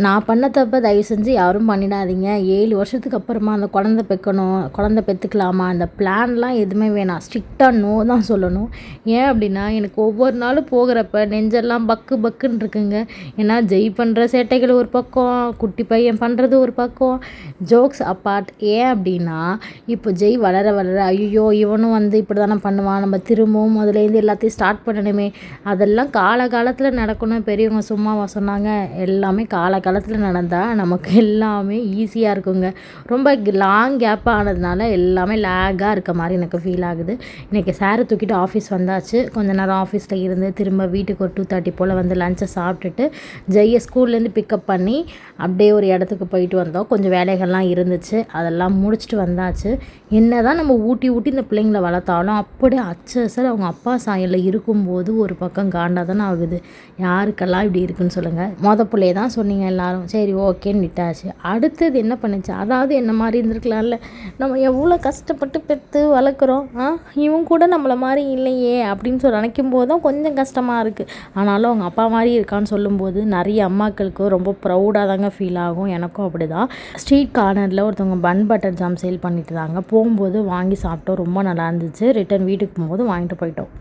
நான் பண்ண தப்ப தயவு செஞ்சு யாரும் பண்ணிடாதீங்க. 7 வருஷத்துக்கு அப்புறமா அந்த குழந்த பெக்கணும், குழந்த பெத்துக்கலாமா, அந்த பிளான்லாம் எதுவுமே வேணாம். ஸ்ட்ரிக்ட்டா நோ தான் சொல்லணும். ஏன் அப்படின்னா, எனக்கு ஒவ்வொரு நாளும் போகிறப்ப நெஞ்செல்லாம் பக்கு பக்குன்னு இருக்குங்க. ஏன்னா ஜெய் பண்ணுற சேட்டைகள் ஒரு பக்கம், குட்டி பையன் பண்ணுறது ஒரு பக்கம், ஜோக்ஸ் அப்பார்ட். ஏன் அப்படின்னா, இப்போ ஜெய் வளர வளர ஐயோ இவனும் வந்து இப்படி தானே பண்ணுவான், நம்ம திரும்பவும் முதலேருந்து எல்லாத்தையும் ஸ்டார்ட் பண்ணணுமே, அதெல்லாம் காலகாலத்தில் நடக்கணும். பெரியவங்க சும்மாவா சொன்னாங்க? எல்லாமே காலத்தில் நடந்தால் நமக்கு எல்லாமே ஈஸியாக இருக்குங்க. ரொம்ப லாங் கேப் ஆனதுனால எல்லாமே லேக்காக இருக்க மாதிரி எனக்கு ஃபீல் ஆகுது. இன்றைக்கி சாரை தூக்கிட்டு ஆஃபீஸ் வந்தாச்சு. கொஞ்ச நேரம் ஆஃபீஸில் இருந்து திரும்ப வீட்டுக்கு ஒரு 2:30 போல் வந்து லஞ்சை சாப்பிட்டுட்டு ஜெய்யை ஸ்கூல்லேருந்து பிக்கப் பண்ணி அப்படியே ஒரு இடத்துக்கு போயிட்டு வந்தோம். கொஞ்சம் வேலைகள்லாம் இருந்துச்சு, அதெல்லாம் முடிச்சுட்டு வந்தாச்சு. என்ன தான் நம்ம ஊட்டி இந்த பிள்ளைங்களை வளர்த்தாலும் அப்படியே அச்சல் அவங்க அப்பா சாயலில் இருக்கும்போது ஒரு பக்கம் காண்டா தானே ஆகுது. யாருக்கெல்லாம் இப்படி இருக்குன்னு சொல்லுங்கள். பிள்ளைய தான் சொன்னீங்க எல்லாரும், சரி ஓகேன்னு விட்டாச்சு. அடுத்தது என்ன பண்ணுச்சு, அதாவது என்ன மாதிரி இருந்திருக்கலாம்ல. நம்ம எவ்வளோ கஷ்டப்பட்டு பெற்று வளர்க்குறோம், இவன் கூட நம்மளை மாதிரி இல்லையே அப்படின்னு நினைக்கும் போது தான் கொஞ்சம் கஷ்டமாக இருக்குது. ஆனாலும் அவங்க அப்பா மாதிரி இருக்கான்னு சொல்லும்போது நிறைய அம்மாக்களுக்கு ரொம்ப ப்ரௌடாக தாங்க ஃபீல் ஆகும். எனக்கும் அப்படி தான். ஸ்ட்ரீட் கார்னரில் ஒருத்தவங்க பன் பட்டர் ஜாம் சேல் பண்ணிட்டு இருந்தாங்க. போகும்போது வாங்கி சாப்பிட்டோம், ரொம்ப நல்லா இருந்துச்சு. ரிட்டன் வீட்டுக்கு போகும்போது வாங்கிட்டு போயிட்டோம்.